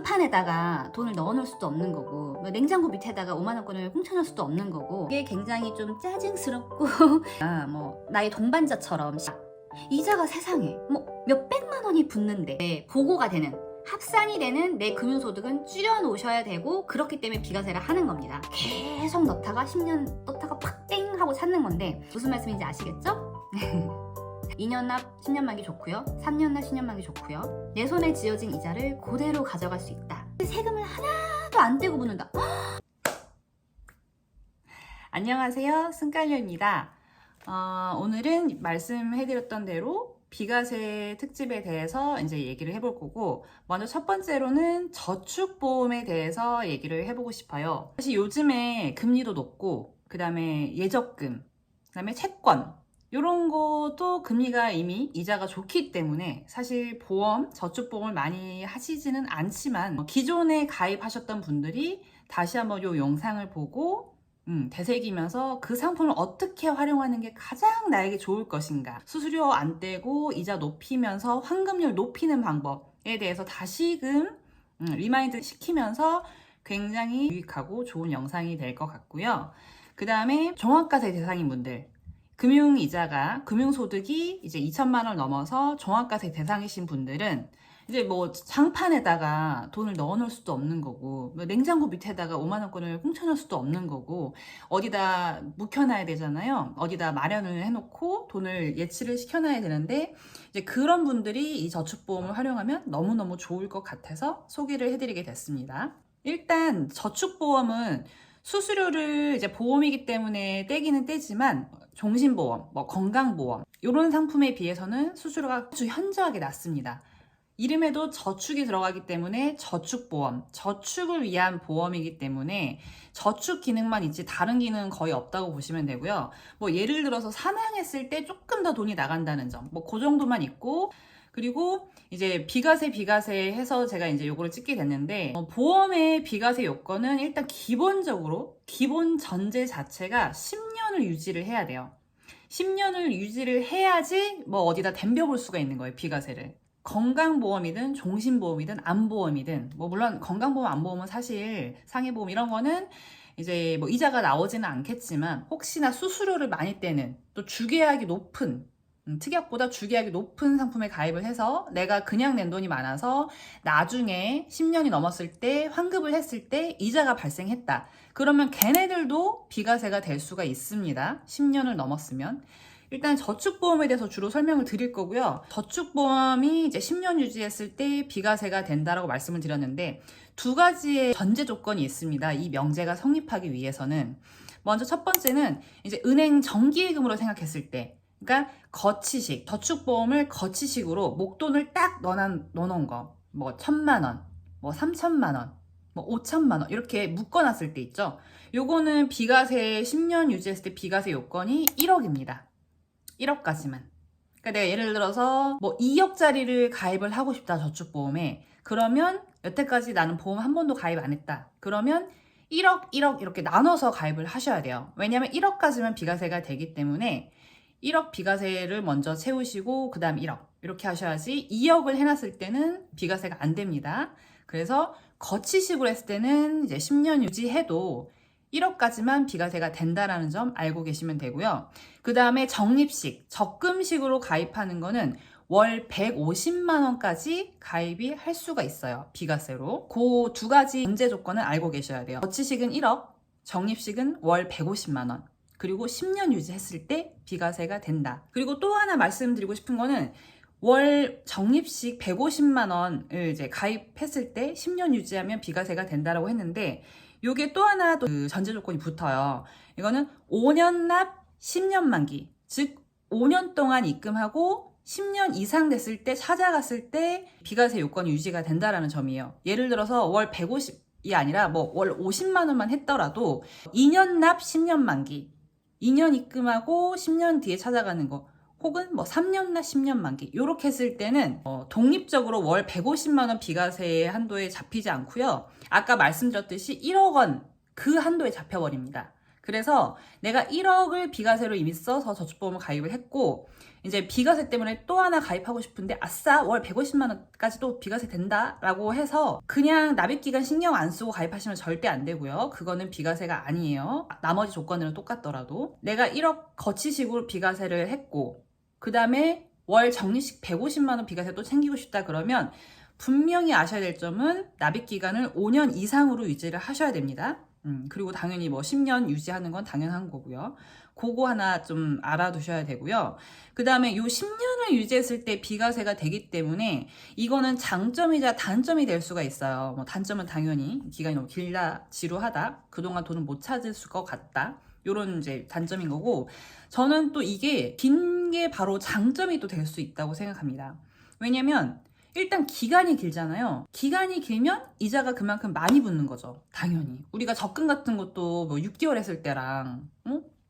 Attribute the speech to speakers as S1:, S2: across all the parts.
S1: 장판에다가 돈을 넣어놓을 수도 없는 거고, 뭐 냉장고 밑에다가 5만원권을 훔쳐놓을 수도 없는 거고, 이게 굉장히 좀 짜증스럽고 뭐 나의 동반자처럼 이자가 세상에 뭐 몇백만 원이 붙는데 보고가 되는, 합산이 되는 내 금융소득은 줄여놓으셔야 되고, 그렇기 때문에 비과세를 하는 겁니다. 계속 넣다가 10년 넣다가 팍땡 하고 찾는 건데, 무슨 말씀인지 아시겠죠? 2년 납 10년 만기 좋고요, 3년 납 10년 만기 좋고요, 내 손에 쥐어진 이자를 그대로 가져갈 수 있다. 세금을 하나도 안 떼고 묻는다.
S2: 안녕하세요, 승깔녀입니다. 오늘은 말씀해드렸던 대로 비과세 특집에 대해서 이제 얘기를 해볼 거고, 먼저 첫 번째로는 저축보험에 대해서 얘기를 해보고 싶어요. 사실 요즘에 금리도 높고, 그 다음에 예적금, 그 다음에 채권, 이런 것도 금리가 이미 이자가 좋기 때문에 사실 보험, 저축보험을 많이 하시지는 않지만, 기존에 가입하셨던 분들이 다시 한번 이 영상을 보고 되새기면서 그 상품을 어떻게 활용하는 게 가장 나에게 좋을 것인가, 수수료 안 떼고 이자 높이면서 환급률 높이는 방법에 대해서 다시금 리마인드 시키면서 굉장히 유익하고 좋은 영상이 될 것 같고요. 그 다음에 종합과세 대상인 분들, 금융이자가, 금융소득이 이제 2천만 원 넘어서 종합과세 대상이신 분들은 이제 뭐 장판에다가 돈을 넣어놓을 수도 없는 거고, 뭐 냉장고 밑에다가 5만원권을 훔쳐놓을 수도 없는 거고, 어디다 묵혀놔야 되잖아요. 어디다 마련을 해놓고 돈을 예치를 시켜놔야 되는데, 이제 그런 분들이 이 저축보험을 활용하면 너무너무 좋을 것 같아서 소개를 해드리게 됐습니다. 일단 저축보험은 수수료를 이제 보험이기 때문에 떼기는 떼지만, 종신보험, 뭐 건강보험, 이런 상품에 비해서는 수수료가 아주 현저하게 낮습니다. 이름에도 저축이 들어가기 때문에 저축보험, 저축을 위한 보험이기 때문에 저축 기능만 있지 다른 기능은 거의 없다고 보시면 되고요. 뭐 예를 들어서 사망했을 때 조금 더 돈이 나간다는 점, 뭐 그 정도만 있고, 그리고 이제 비과세 해서 제가 이제 요거를 찍게 됐는데, 보험의 비과세 요건은 일단 기본적으로 기본 전제 자체가 10년을 유지를 해야 돼요. 10년을 유지를 해야지 뭐 어디다 덤벼볼 수가 있는 거예요, 비과세를. 건강보험이든 종신보험이든 암보험이든, 뭐 물론 건강보험, 암보험은 사실 상해보험 이런 거는 이제 뭐 이자가 나오지는 않겠지만, 혹시나 수수료를 많이 떼는, 또 주계약이 높은, 특약보다 주계약이 높은 상품에 가입을 해서 내가 그냥 낸 돈이 많아서 나중에 10년이 넘었을 때 환급을 했을 때 이자가 발생했다. 그러면 걔네들도 비과세가 될 수가 있습니다. 10년을 넘었으면. 일단 저축보험에 대해서 주로 설명을 드릴 거고요. 저축보험이 이제 10년 유지했을 때 비과세가 된다라고 말씀을 드렸는데, 두 가지의 전제 조건이 있습니다. 이 명제가 성립하기 위해서는. 먼저 첫 번째는 이제 은행 정기예금으로 생각했을 때, 그러니까 거치식, 저축보험을 거치식으로 목돈을 딱 넣어놓은 거, 뭐 1,000만 원, 뭐 3,000만 원, 뭐 5,000만 원 이렇게 묶어놨을 때 있죠. 요거는 비과세 10년 유지했을 때 비과세 요건이 1억입니다. 1억까지만. 그러니까 내가 예를 들어서 뭐 2억짜리를 가입을 하고 싶다, 저축보험에. 그러면 여태까지 나는 보험 한 번도 가입 안 했다. 그러면 1억, 1억 이렇게 나눠서 가입을 하셔야 돼요. 왜냐하면 1억까지만 비과세가 되기 때문에 1억 비과세를 먼저 채우시고 그 다음 1억 이렇게 하셔야지, 2억을 해놨을 때는 비과세가 안 됩니다. 그래서 거치식으로 했을 때는 이제 10년 유지해도 1억까지만 비과세가 된다라는 점 알고 계시면 되고요. 그 다음에 적립식, 적금식으로 가입하는 거는 월 150만 원까지 가입이 할 수가 있어요, 비과세로. 그 두 가지 전제 조건을 알고 계셔야 돼요. 거치식은 1억, 적립식은 월 150만 원. 그리고 10년 유지했을 때 비과세가 된다. 그리고 또 하나 말씀드리고 싶은 거는, 월 적립식 150만 원을 이제 가입했을 때 10년 유지하면 비과세가 된다라고 했는데, 요게 또 하나 그 전제 조건이 붙어요. 이거는 5년 납 10년 만기, 즉 5년 동안 입금하고 10년 이상 됐을 때 찾아갔을 때 비과세 요건이 유지가 된다라는 점이에요. 예를 들어서 월 150이 아니라 뭐 월 50만 원만 했더라도 2년 납 10년 만기, 2년 입금하고 10년 뒤에 찾아가는 거, 혹은 뭐 3년 납 10년 만기 이렇게 했을 때는 독립적으로 월 150만 원 비과세 한도에 잡히지 않고요. 아까 말씀드렸듯이 1억 원 그 한도에 잡혀버립니다. 그래서 내가 1억을 비과세로 이미 써서 저축보험을 가입을 했고, 이제 비과세 때문에 또 하나 가입하고 싶은데 아싸 월 150만 원까지 또 비과세 된다라고 해서 그냥 납입기간 신경 안 쓰고 가입하시면 절대 안 되고요. 그거는 비과세가 아니에요. 나머지 조건들은 똑같더라도. 내가 1억 거치식으로 비과세를 했고, 그 다음에 월 적립식 150만 원 비과세 또 챙기고 싶다 그러면 분명히 아셔야 될 점은 납입기간을 5년 이상으로 유지를 하셔야 됩니다. 그리고 당연히 뭐 10년 유지하는 건 당연한 거고요. 그거 하나 좀 알아두셔야 되고요. 그 다음에 요 10년을 유지했을 때 비과세가 되기 때문에 이거는 장점이자 단점이 될 수가 있어요. 뭐 단점은 당연히 기간이 너무 길다, 지루하다, 그동안 돈을 못 찾을 것 같다, 요런 이제 단점인 거고, 저는 또 이게 긴 게 바로 장점이 또 될 수 있다고 생각합니다. 왜냐면 일단 기간이 길잖아요. 기간이 길면 이자가 그만큼 많이 붙는 거죠. 당연히. 우리가 적금 같은 것도 뭐 6개월 했을 때랑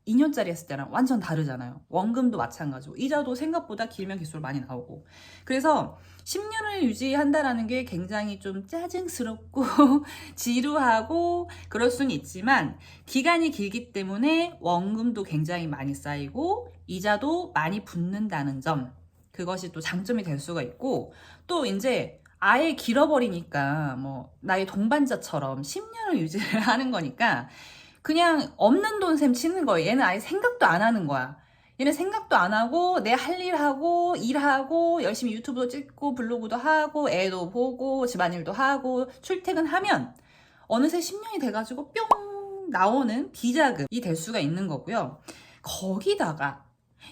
S2: 2년짜리 했을 때랑 완전 다르잖아요. 원금도 마찬가지고 이자도 생각보다 길면 길수록 많이 나오고. 그래서 10년을 유지한다라는 게 굉장히 좀 짜증스럽고 지루하고 그럴 수는 있지만 기간이 길기 때문에 원금도 굉장히 많이 쌓이고 이자도 많이 붙는다는 점, 그것이 또 장점이 될 수가 있고, 또 이제 아예 길어버리니까 뭐 나의 동반자처럼 10년을 유지를 하는 거니까 그냥 없는 돈 셈 치는 거예요. 얘는 아예 생각도 안 하는 거야. 얘는 생각도 안 하고 내 할 일 하고 일하고 열심히 유튜브도 찍고 블로그도 하고 애도 보고 집안일도 하고 출퇴근하면 어느새 10년이 돼가지고 뿅 나오는 비자금이 될 수가 있는 거고요. 거기다가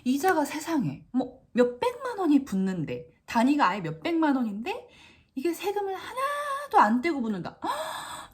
S2: 이자가 세상에 뭐 몇백만 원이 붙는데, 단위가 아예 몇백만 원인데 이게 세금을 하나도 안 떼고 붙는다.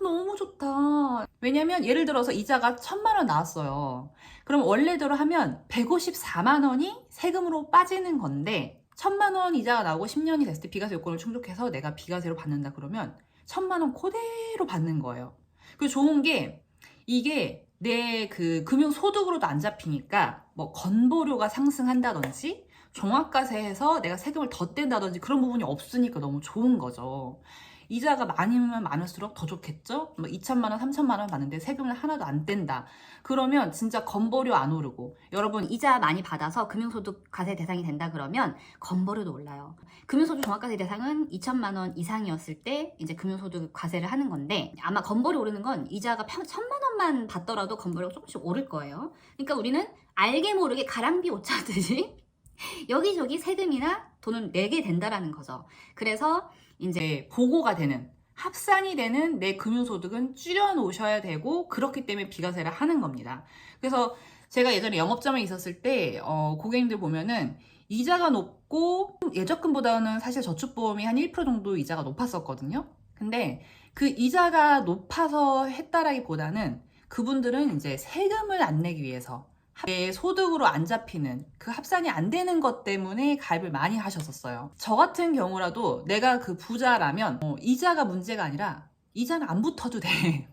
S2: 너무 좋다. 왜냐면 예를 들어서 이자가 1,000만 원 나왔어요. 그럼 원래대로 하면 154만 원이 세금으로 빠지는 건데 1,000만 원 이자가 나오고 10년이 됐을 때 비과세 요건을 충족해서 내가 비과세로 받는다 그러면 1,000만 원 그대로 받는 거예요. 그리고 좋은 게 이게 내 그 금융 소득으로도 안 잡히니까 뭐 건보료가 상승한다든지 종합과세에서 내가 세금을 더 뗀다든지 그런 부분이 없으니까 너무 좋은 거죠. 이자가 많으면 많을수록 더 좋겠죠? 뭐 2천만 원, 3천만 원 받는데 세금을 하나도 안 뗀다. 그러면 진짜 건보료 안 오르고, 여러분
S1: 이자 많이 받아서 금융소득 과세 대상이 된다 그러면 건보료도 올라요. 금융소득 종합과세 대상은 2천만 원 이상이었을 때 이제 금융소득 과세를 하는 건데, 아마 건보료 오르는 건 이자가 1,000만 원만 받더라도 건보료가 조금씩 오를 거예요. 그러니까 우리는 알게 모르게 가랑비 옷차듯이 여기저기 세금이나 돈을 내게 된다라는 거죠. 그래서 이제
S2: 보고가 되는, 합산이 되는 내 금융소득은 줄여놓으셔야 되고, 그렇기 때문에 비과세를 하는 겁니다. 그래서 제가 예전에 영업점에 있었을 때 고객님들 보면은 이자가 높고 예적금보다는 사실 저축보험이 한 1% 정도 이자가 높았었거든요. 근데 그 이자가 높아서 했다라기보다는 그분들은 이제 세금을 안 내기 위해서 내 소득으로 안 잡히는 그 합산이 안 되는 것 때문에 가입을 많이 하셨었어요. 저 같은 경우라도 내가 그 부자라면 이자가 문제가 아니라 이자는 안 붙어도 돼.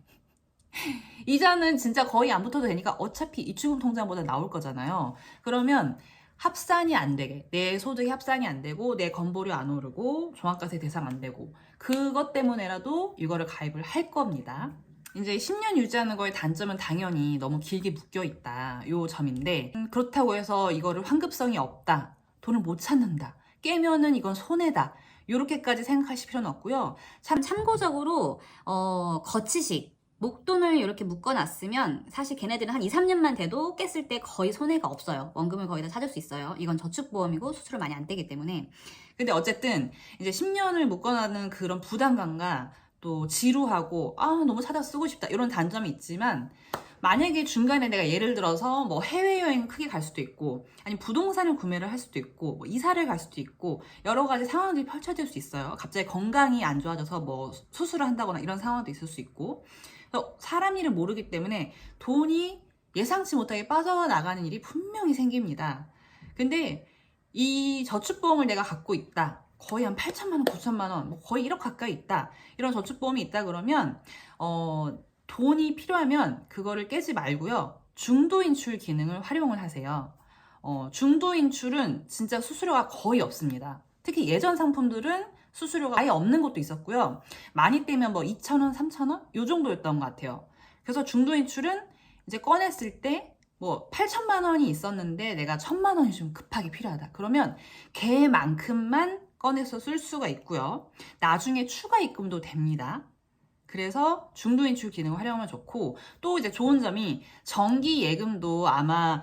S2: 이자는 진짜 거의 안 붙어도 되니까 어차피 입출금 통장보다 나올 거잖아요. 그러면 합산이 안 되게, 내 소득이 합산이 안 되고 내 건보료 안 오르고 종합과세 대상 안 되고, 그것 때문에라도 이거를 가입을 할 겁니다. 이제 10년 유지하는 거의 단점은 당연히 너무 길게 묶여 있다, 요 점인데, 그렇다고 해서 이거를 환급성이 없다, 돈을 못 찾는다, 깨면은 이건 손해다, 요렇게까지 생각하실 필요는 없고요.
S1: 참고적으로 거치식 목돈을 이렇게 묶어놨으면 사실 걔네들은 한 2, 3년만 돼도 깼을 때 거의 손해가 없어요. 원금을 거의 다 찾을 수 있어요. 이건 저축보험이고 수수료 많이 안 떼기 때문에.
S2: 근데 어쨌든 이제 10년을 묶어놨는 그런 부담감과 또 지루하고 너무 찾아 쓰고 싶다 이런 단점이 있지만, 만약에 중간에 내가 예를 들어서 뭐 해외여행 크게 갈 수도 있고, 아니 부동산을 구매를 할 수도 있고, 뭐 이사를 갈 수도 있고, 여러 가지 상황들이 펼쳐질 수 있어요. 갑자기 건강이 안 좋아져서 뭐 수술을 한다거나 이런 상황도 있을 수 있고, 그래서 사람 일을 모르기 때문에 돈이 예상치 못하게 빠져나가는 일이 분명히 생깁니다. 근데 이 저축보험을 내가 갖고 있다, 거의 한 8천만 원, 9천만 원, 뭐 거의 1억 가까이 있다, 이런 저축보험이 있다 그러면 돈이 필요하면 그거를 깨지 말고요, 중도인출 기능을 활용을 하세요. 중도인출은 진짜 수수료가 거의 없습니다. 특히 예전 상품들은 수수료가 아예 없는 것도 있었고요. 많이 떼면 뭐 2,000원, 3,000원? 요 정도였던 것 같아요. 그래서 중도인출은 이제 꺼냈을 때 뭐 8천만 원이 있었는데 내가 1,000만 원이 좀 급하게 필요하다. 그러면 걔만큼만 꺼내서 쓸 수가 있고요. 나중에 추가 입금도 됩니다. 그래서 중도 인출 기능을 활용하면 좋고, 또 이제 좋은 점이 정기 예금도 아마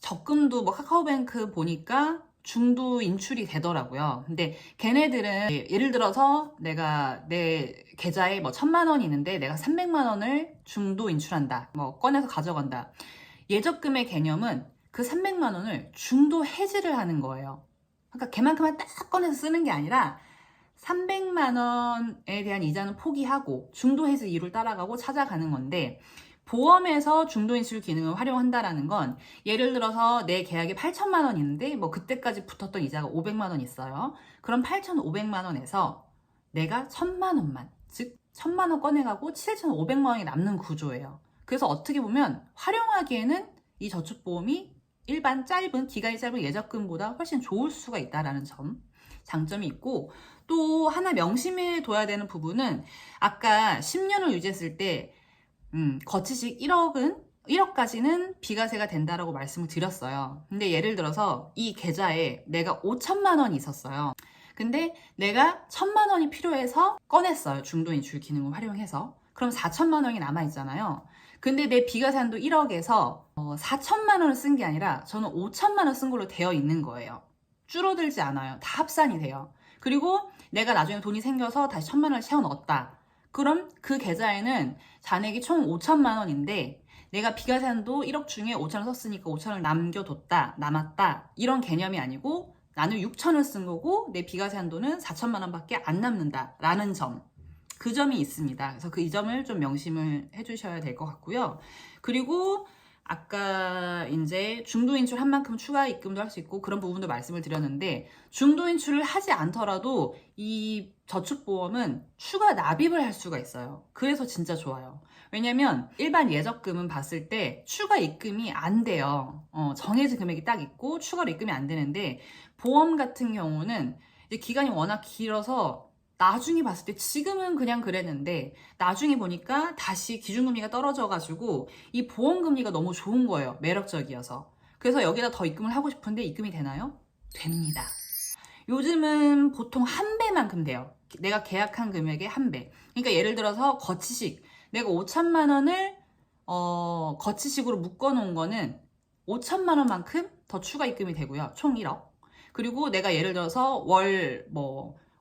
S2: 적금도 뭐 카카오뱅크 보니까 중도 인출이 되더라고요. 근데 걔네들은 예를 들어서 내가 내 계좌에 뭐 1,000만 원이 있는데 내가 300만 원을 중도 인출한다. 뭐 꺼내서 가져간다. 예적금의 개념은 그 300만 원을 중도 해지를 하는 거예요. 그러니까 걔만큼만 딱 꺼내서 쓰는 게 아니라 300만 원에 대한 이자는 포기하고 중도 해지 이율을 따라가고 찾아가는 건데, 보험에서 중도 인출 기능을 활용한다라는 건 예를 들어서 내 계약에 8천만 원 있는데 뭐 그때까지 붙었던 이자가 500만 원 있어요. 그럼 8,500만 원에서 내가 1,000만 원만, 즉 1,000만 원 꺼내가고 7,500만 원이 남는 구조예요. 그래서 어떻게 보면 활용하기에는 이 저축보험이 일반 기간이 짧은 예적금보다 훨씬 좋을 수가 있다라는 점, 장점이 있고, 또 하나 명심해 둬야 되는 부분은 아까 10년을 유지했을 때 거치식 1억까지는 비과세가 된다라고 말씀을 드렸어요. 근데 예를 들어서 이 계좌에 내가 5천만 원이 있었어요. 근데 내가 1,000만 원이 필요해서 꺼냈어요. 중도 인출 기능을 활용해서. 그럼 4천만 원이 남아있잖아요. 근데 내 비과세 한도 1억에서 4천만 원을 쓴 게 아니라 저는 5천만 원 쓴 걸로 되어 있는 거예요. 줄어들지 않아요. 다 합산이 돼요. 그리고 내가 나중에 돈이 생겨서 다시 1,000만 원을 채워 넣었다. 그럼 그 계좌에는 잔액이 총 5천만 원인데 내가 비과세 한도 1억 중에 5천 원 썼으니까 5천 원을 남았다. 이런 개념이 아니고 나는 6천 원 쓴 거고 내 비과세 한도는 4천만 원밖에 안 남는다라는 점. 그 점이 있습니다. 그래서 이 점을 좀 명심을 해주셔야 될 것 같고요. 그리고 아까 이제 중도 인출 한 만큼 추가 입금도 할 수 있고 그런 부분도 말씀을 드렸는데, 중도 인출을 하지 않더라도 이 저축보험은 추가 납입을 할 수가 있어요. 그래서 진짜 좋아요. 왜냐면 일반 예적금은 봤을 때 추가 입금이 안 돼요. 정해진 금액이 딱 있고 추가로 입금이 안 되는데, 보험 같은 경우는 이제 기간이 워낙 길어서 나중에 봤을 때 지금은 그냥 그랬는데 나중에 보니까 다시 기준금리가 떨어져가지고 이 보험금리가 너무 좋은 거예요. 매력적이어서. 그래서 여기다 더 입금을 하고 싶은데 입금이 되나요? 됩니다. 요즘은 보통 한 배만큼 돼요. 내가 계약한 금액의 한 배. 그러니까 예를 들어서 거치식, 내가 5천만 원을 거치식으로 묶어놓은 거는 5천만 원만큼 더 추가 입금이 되고요. 총 1억. 그리고 내가 예를 들어서 월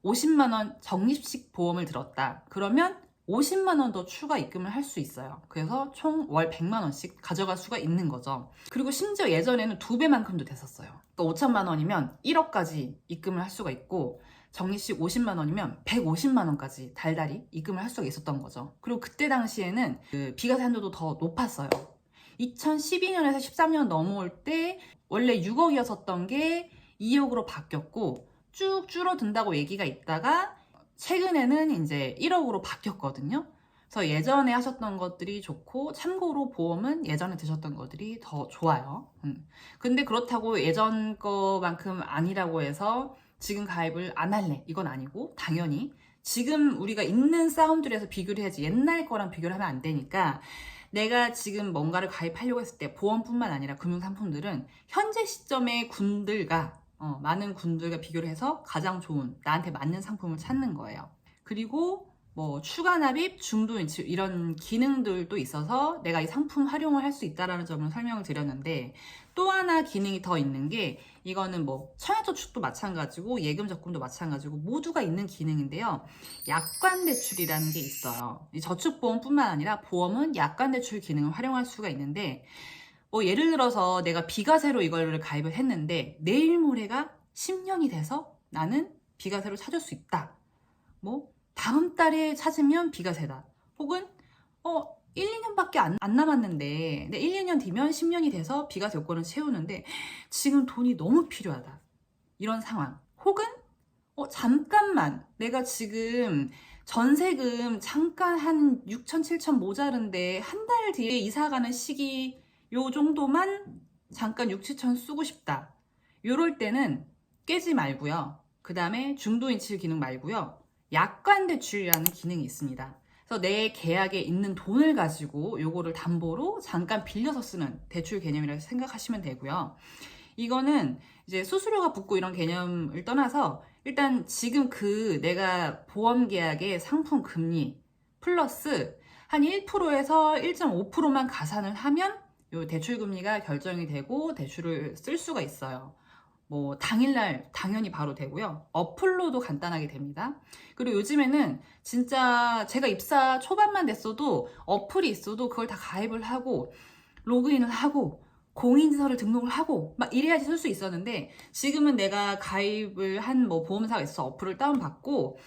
S2: 50만 원 적립식 보험을 들었다. 그러면 50만 원 더 추가 입금을 할 수 있어요. 그래서 총 월 100만 원씩 가져갈 수가 있는 거죠. 그리고 심지어 예전에는 2배만큼도 됐었어요. 그러니까 5천만 원이면 1억까지 입금을 할 수가 있고, 적립식 50만 원이면 150만 원까지 달달이 입금을 할 수가 있었던 거죠. 그리고 그때 당시에는 그 비과세 한도도 더 높았어요. 2012년에서 13년 넘어올 때 원래 6억이었었던 게 2억으로 바뀌었고 쭉 줄어든다고 얘기가 있다가 최근에는 이제 1억으로 바뀌었거든요. 그래서 예전에 하셨던 것들이 좋고, 참고로 보험은 예전에 드셨던 것들이 더 좋아요. 근데 그렇다고 예전 거만큼 아니라고 해서 지금 가입을 안 할래, 이건 아니고, 당연히 지금 우리가 있는 사운드에서 비교를 해야지 옛날 거랑 비교를 하면 안 되니까, 내가 지금 뭔가를 가입하려고 했을 때 보험뿐만 아니라 금융상품들은 현재 시점의 군들과 많은 군들과 비교를 해서 가장 좋은, 나한테 맞는 상품을 찾는 거예요. 그리고 뭐 추가 납입, 중도 인출 이런 기능들도 있어서 내가 이 상품 활용을 할 수 있다는 점을 설명을 드렸는데, 또 하나 기능이 더 있는 게, 이거는 뭐 청약저축도 마찬가지고 예금 적금도 마찬가지고 모두가 있는 기능인데요. 약관대출이라는 게 있어요. 이 저축보험뿐만 아니라 보험은 약관대출 기능을 활용할 수가 있는데, 예를 들어서 내가 비과세로 이걸 가입을 했는데 내일 모레가 10년이 돼서 나는 비과세로 찾을 수 있다. 다음 달에 찾으면 비과세다. 혹은 1, 2년밖에 안 남았는데 1, 2년 뒤면 10년이 돼서 비과세 요건을 채우는데 지금 돈이 너무 필요하다. 이런 상황. 혹은 잠깐만 내가 지금 전세금 잠깐 한 6천, 7천 모자른데 한 달 뒤에 이사 가는 시기 요 정도만 잠깐 6, 7천 쓰고 싶다. 요럴 때는 깨지 말고요. 그 다음에 중도 인출 기능 말고요. 약관대출이라는 기능이 있습니다. 그래서 내 계약에 있는 돈을 가지고 요거를 담보로 잠깐 빌려서 쓰는 대출 개념이라고 생각하시면 되고요. 이거는 이제 수수료가 붙고 이런 개념을 떠나서 일단 지금 그 내가 보험 계약의 상품 금리 플러스 한 1%에서 1.5%만 가산을 하면 요 대출 금리가 결정이 되고 대출을 쓸 수가 있어요. 뭐 당일날 당연히 바로 되고요. 어플로도 간단하게 됩니다. 그리고 요즘에는 진짜 제가 입사 초반만 됐어도 어플이 있어도 그걸 다 가입을 하고 로그인을 하고 공인인증서를 등록을 하고 막 이래야지 쓸 수 있었는데 지금은 내가 가입을 한 뭐 보험사가 있어 어플을 다운받고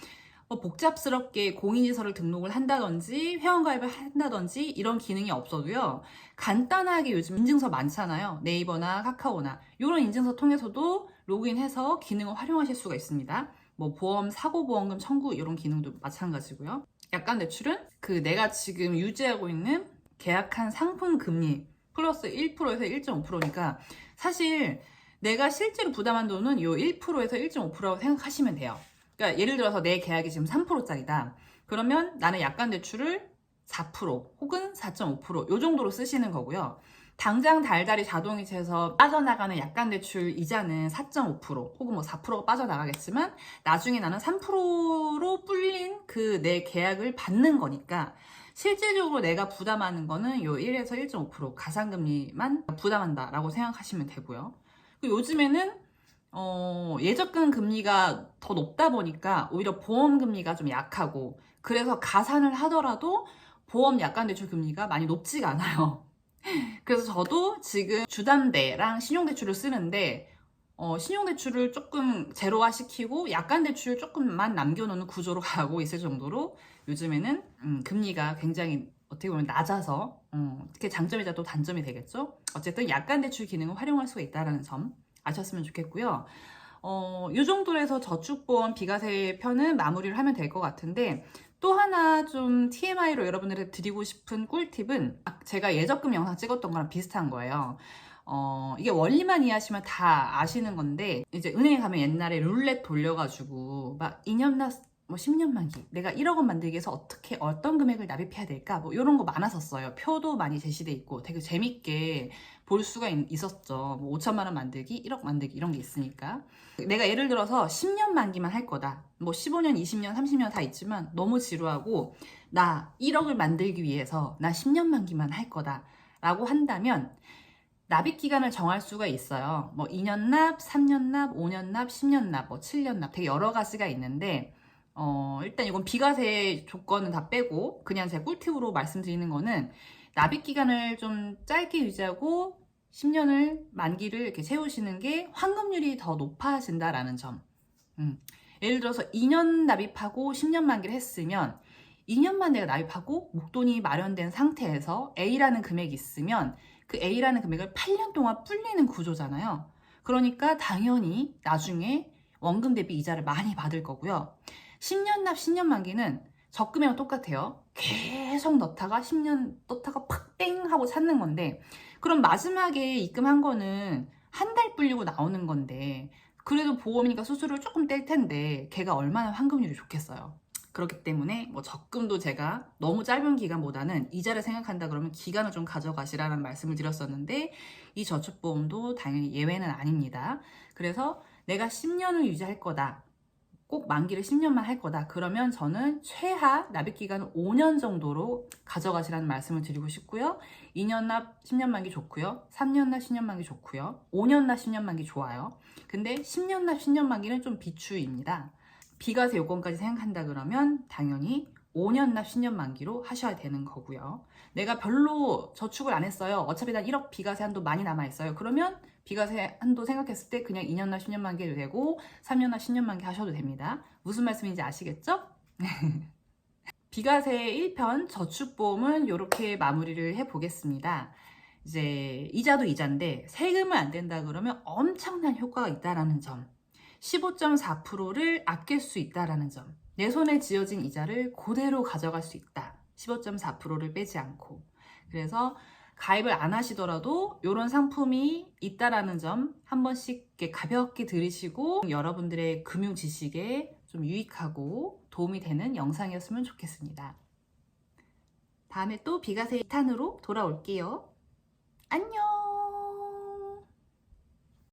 S2: 복잡스럽게 공인인증서를 등록을 한다든지 회원가입을 한다든지 이런 기능이 없어도요. 간단하게 요즘 인증서 많잖아요. 네이버나 카카오나 이런 인증서 통해서도 로그인해서 기능을 활용하실 수가 있습니다. 뭐 보험, 사고보험금 청구 이런 기능도 마찬가지고요. 약관 대출은 그 내가 지금 유지하고 있는 계약한 상품 금리 플러스 1%에서 1.5%니까 사실 내가 실제로 부담한 돈은 요 1%에서 1.5%라고 생각하시면 돼요. 그러니까 예를 들어서 내 계약이 지금 3%짜리다. 그러면 나는 약관 대출을 4% 혹은 4.5%요 정도로 쓰시는 거고요. 당장 달달이 자동이체에서 빠져나가는 약관 대출 이자는 4.5% 혹은 뭐 4%가 빠져나가겠지만 나중에 나는 3%로 불린 그 내 계약을 받는 거니까 실질적으로 내가 부담하는 거는 요 1에서 1.5% 가상금리만 부담한다라고 생각하시면 되고요. 요즘에는 예적금 금리가 더 높다 보니까 오히려 보험 금리가 좀 약하고 그래서 가산을 하더라도 보험 약관 대출 금리가 많이 높지가 않아요. 그래서 저도 지금 주담대랑 신용대출을 쓰는데 신용대출을 조금 제로화 시키고 약관 대출 조금만 남겨놓는 구조로 가고 있을 정도로 요즘에는 금리가 굉장히 어떻게 보면 낮아서 그게 장점이자 또 단점이 되겠죠. 어쨌든 약관 대출 기능을 활용할 수가 있다는 점 아셨으면 좋겠고요. 이 정도로 해서 저축보험 비과세 편은 마무리를 하면 될 것 같은데 또 하나 좀 TMI로 여러분들한테 드리고 싶은 꿀팁은 제가 예적금 영상 찍었던 거랑 비슷한 거예요. 이게 원리만 이해하시면 다 아시는 건데 이제 은행에 가면 옛날에 룰렛 돌려가지고 막 2년 뭐 10년 만기 내가 1억 원 만들기 위해서 어떻게 어떤 금액을 납입해야 될까 뭐 이런 거 많았었어요. 표도 많이 제시돼 있고 되게 재밌게 볼 수가 있었죠. 뭐 5천만 원 만들기 1억 만들기 이런 게 있으니까 내가 예를 들어서 10년 만기만 할 거다 뭐 15년 20년 30년 다 있지만 너무 지루하고 나 1억을 만들기 위해서 나 10년 만기만 할 거다 라고 한다면 납입 기간을 정할 수가 있어요. 뭐 2년 납, 3년 납, 5년 납, 10년 납, 뭐 7년 납 되게 여러 가지가 있는데 일단 이건 비과세 조건은 다 빼고 그냥 제 꿀팁으로 말씀드리는 거는 납입 기간을 좀 짧게 유지하고 10년을 만기를 이렇게 채우시는 게 환급률이 더 높아진다라는 점. 예를 들어서 2년 납입하고 10년 만기를 했으면 2년만 내가 납입하고 목돈이 마련된 상태에서 A라는 금액이 있으면 그 A라는 금액을 8년 동안 불리는 구조잖아요. 그러니까 당연히 나중에 원금 대비 이자를 많이 받을 거고요. 10년 납 10년 만기는 적금이랑 똑같아요. 계속 넣다가 10년 넣다가 팍 땡 하고 찾는 건데 그럼 마지막에 입금한 거는 한 달 불리고 나오는 건데 그래도 보험이니까 수수료를 조금 뗄 텐데 걔가 얼마나 환급률이 좋겠어요. 그렇기 때문에 뭐 적금도 제가 너무 짧은 기간보다는 이자를 생각한다 그러면 기간을 좀 가져가시라는 말씀을 드렸었는데 이 저축보험도 당연히 예외는 아닙니다. 그래서 내가 10년을 유지할 거다. 꼭 만기를 10년만 할 거다. 그러면 저는 최하 납입 기간을 5년 정도로 가져가시라는 말씀을 드리고 싶고요. 2년 납 10년 만기 좋고요. 3년 납 10년 만기 좋고요. 5년 납 10년 만기 좋아요. 근데 10년 납 10년 만기는 좀 비추입니다. 비과세 요건까지 생각한다 그러면 당연히 5년 납 10년 만기로 하셔야 되는 거고요. 내가 별로 저축을 안 했어요. 어차피 난 1억 비과세 한도 많이 남아있어요. 그러면 비과세 한도 생각했을 때 그냥 2년 납 10년 만기 해도 되고 3년 납 10년 만기 하셔도 됩니다. 무슨 말씀인지 아시겠죠? 비과세 1편 저축보험은 이렇게 마무리를 해보겠습니다. 이제 이자도 이자인데 세금을 안 댄다 그러면 엄청난 효과가 있다라는 점. 15.4%를 아낄 수 있다라는 점. 내 손에 쥐어진 이자를 그대로 가져갈 수 있다. 15.4%를 빼지 않고. 그래서 가입을 안 하시더라도 이런 상품이 있다라는 점 한 번씩 이렇게 가볍게 들으시고 여러분들의 금융 지식에 좀 유익하고 도움이 되는 영상이었으면 좋겠습니다. 다음에 또 비과세 2탄으로 돌아올게요. 안녕!